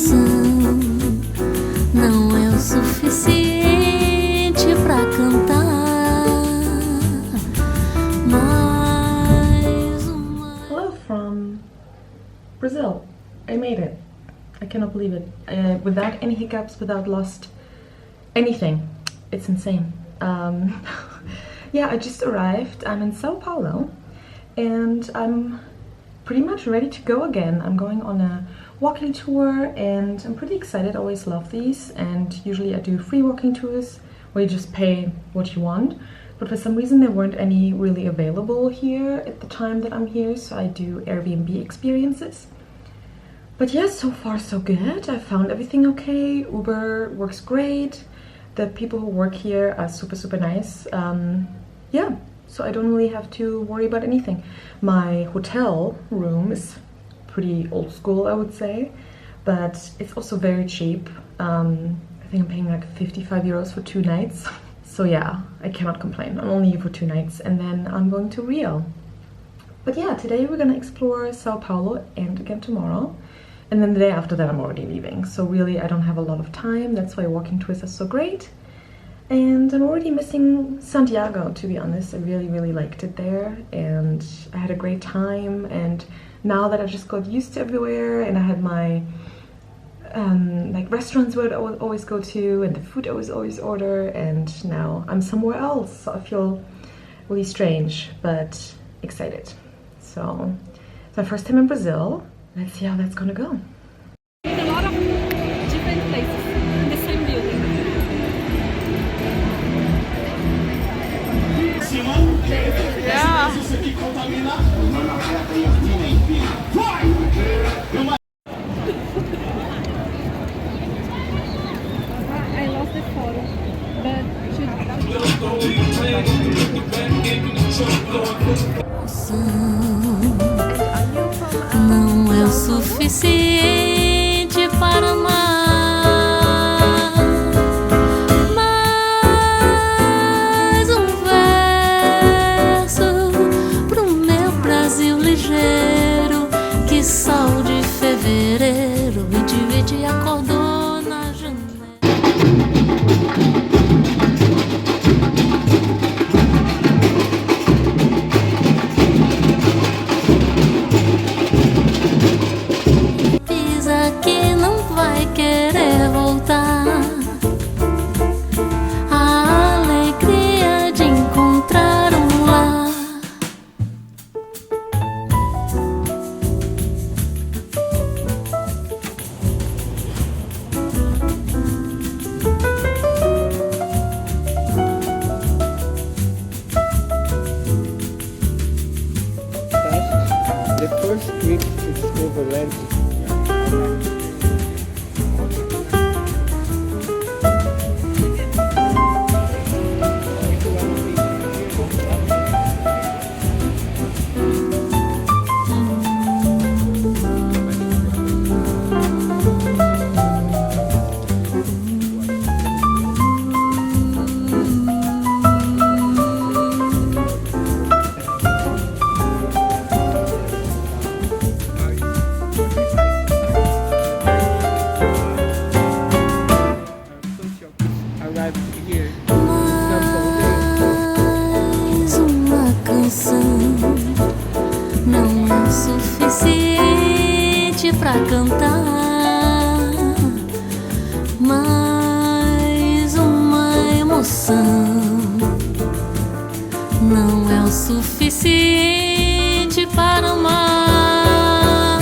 emoção não é o suficiente pra cantar mais uma. Hello from Brazil. I made it. I cannot believe it. Without any hiccups, without lost anything. It's insane. Yeah, I just arrived. I'm in Sao Paulo and I'm pretty much ready to go again. I'm going on a walking tour and I'm pretty excited. I always love these, and usually I do free walking tours where you just pay what you want, but for some reason there weren't any really available here at the time that I'm here, so I do Airbnb experiences. But yeah, so far so good. I found everything okay. Uber works great. The people who work here are super nice. Yeah, so I don't really have to worry about anything. My hotel room is pretty old school, I would say, but it's also very cheap. I think I'm paying like 55 euros for 2 nights. So yeah, I cannot complain. I'm only here for 2 nights and then I'm going to Rio. But yeah, today we're gonna explore Sao Paulo and again tomorrow. And then the day after that I'm already leaving. So really I don't have a lot of time. That's why walking tours are so great. And I'm already missing Santiago, to be honest. I really liked it there and I had a great time. And now that I just got used to everywhere and I had my like restaurants where I would always go to and the food I was always order, and now I'm somewhere else. So I feel really strange but excited. So it's my first time in Brazil. Let's see how that's gonna go. A lot of different places in the same building. Yeah. I lost the photo, but não é o suficiente para amar. Mais um verso pro meu Brasil ligeiro, que sol de fevereiro me divide e acordou na janela. Que não vai querer voltar. A alegria de encontrar um lar. The first trip to discover landscapes. Mais uma canção não é o suficiente pra cantar. Mais uma emoção não é o suficiente para amar.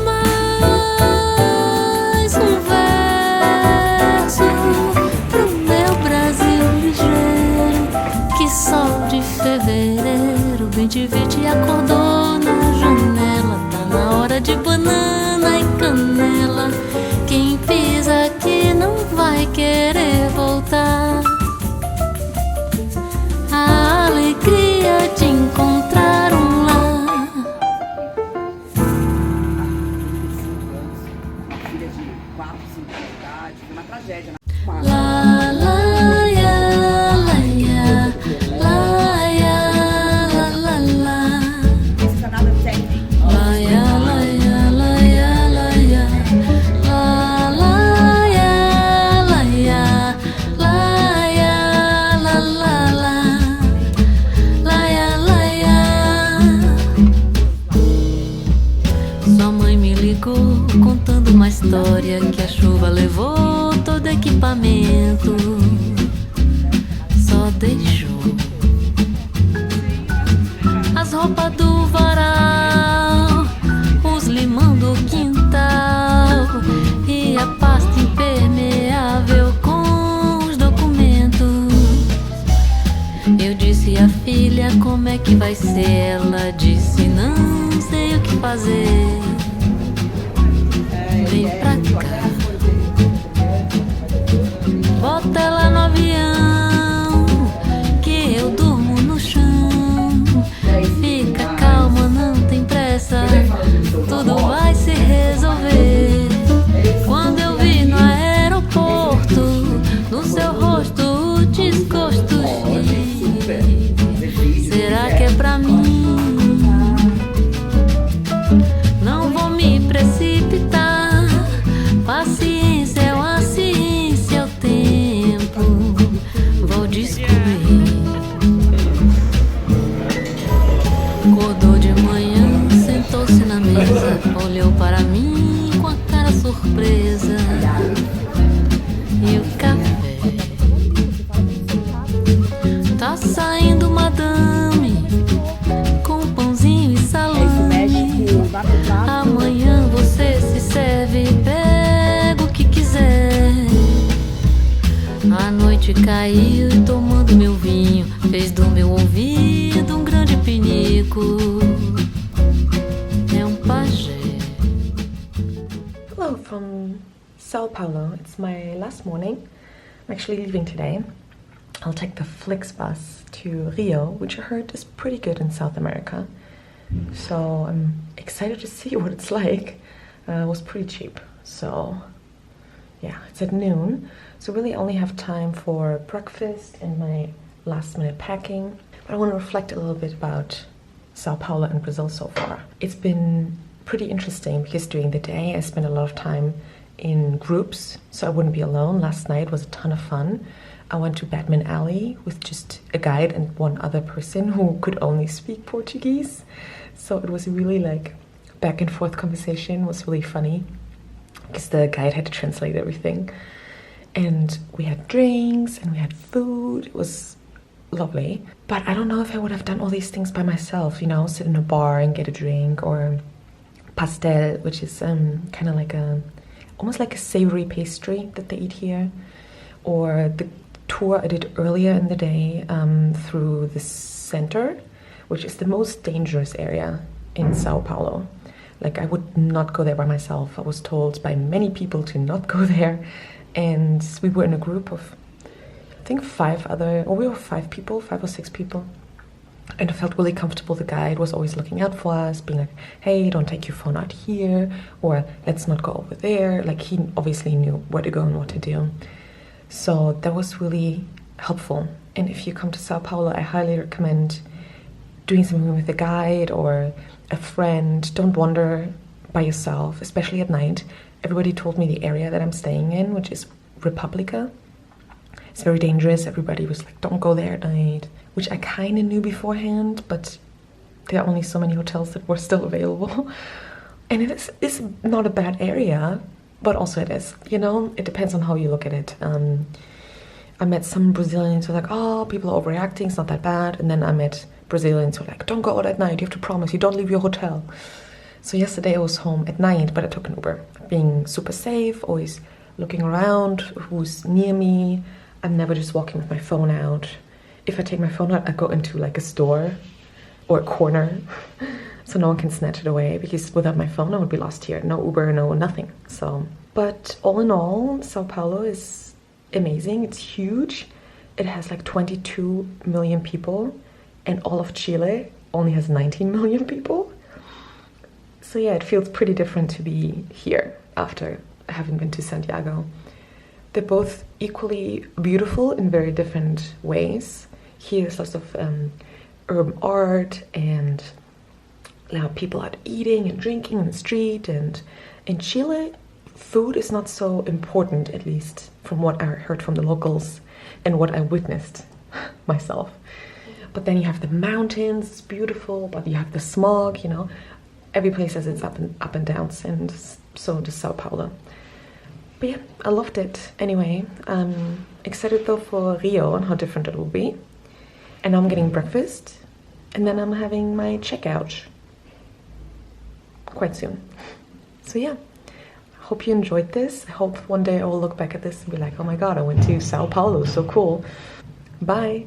Mais um verso pro meu Brasil ligeiro, que sol de fevereiro bem divide e acordou na janela. Tá na hora de banana e canela. Quem pisa aqui não vai querer voltar. A alegria de encontrar um lar. Uma filha de 4, 5 anos de idade, foi uma tragédia. La la ya la ya la ya la la la. Não precisa nada técnico. La ya la ya la ya la ya. como é que vai ser. Ela disse, não sei o que fazer. Vem pra cá, bota ela no avião, que eu durmo no chão. Fica calma, não tem pressa, tudo vai se resolver. Quando eu vi no aeroporto, no seu rosto o desgosto. Será que é pra mim? Não vou me precipitar. Paciência é uma ciência, é o tempo. Vou descobrir. Acordou de manhã, sentou-se na mesa, olhou para mim com a cara surpresa. E o café? Tá saindo madame com pãozinho e salame. Amanhã você se serve, pega o que quiser. A noite caiu e tomando meu vinho, fez do meu ouvido um grande pinico. É um pajé. Hello from Sao Paulo. It's my last morning. I'm actually leaving today. I'll take the Flixbus to Rio, which I heard is pretty good in South America. So I'm excited to see what it's like. It was pretty cheap. So yeah, it's at noon. So really I only have time for breakfast and my last minute packing. But I want to reflect a little bit about Sao Paulo and Brazil so far. It's been pretty interesting because during the day I spent a lot of time in groups, so I wouldn't be alone. Last night was a ton of fun. I went to Batman Alley with just a guide and one other person who could only speak Portuguese. So it was really like back and forth conversation. Was really funny because the guide had to translate everything. And we had drinks and we had food. It was lovely. But I don't know if I would have done all these things by myself, you know, sit in a bar and get a drink, or pastel, which is kind of like almost like a savory pastry that they eat here, or the tour I did earlier in the day through the center, which is the most dangerous area in Sao Paulo. Like, I would not go there by myself. I was told by many people to not go there, and we were in a group of, I think, we were 5 people, 5 or 6 people, and I felt really comfortable. The guide was always looking out for us, being like, hey, don't take your phone out here, or let's not go over there. Like, he obviously knew where to go and what to do. So that was really helpful. And if you come to Sao Paulo, I highly recommend doing something with a guide or a friend. Don't wander by yourself, especially at night. Everybody told me the area that I'm staying in, which is Republica, it's very dangerous. Everybody was like, don't go there at night, which I kind of knew beforehand, but there are only so many hotels that were still available. And it's not a bad area, but also it is, you know, it depends on how you look at it. I met some Brazilians who were like, oh, people are overreacting, it's not that bad. And then I met Brazilians who were like, don't go out at night, you have to promise, you don't leave your hotel. So yesterday I was home at night, but I took an Uber, being super safe, always looking around, who's near me. I'm never just walking with my phone out. If I take my phone out, I go into like a store or a corner so no one can snatch it away, because without my phone I would be lost here. No Uber, no nothing. So, but all in all, Sao Paulo is amazing. It's huge. It has like 22 million people, and all of Chile only has 19 million people. So yeah, it feels pretty different to be here after having been to Santiago. They're both equally beautiful in very different ways. Here there's lots of urban art, and people out eating and drinking in the street. And in Chile, food is not so important, at least from what I heard from the locals and what I witnessed myself. But then you have the mountains, it's beautiful, but you have the smog, you know. Every place has its up and downs, and so does Sao Paulo. But yeah, I loved it. Anyway, I'm excited though for Rio and how different it will be. And I'm getting breakfast, and then I'm having my checkout quite soon. So yeah, hope you enjoyed this. I hope one day I will look back at this and be like, oh my god, I went to Sao Paulo, so cool. Bye!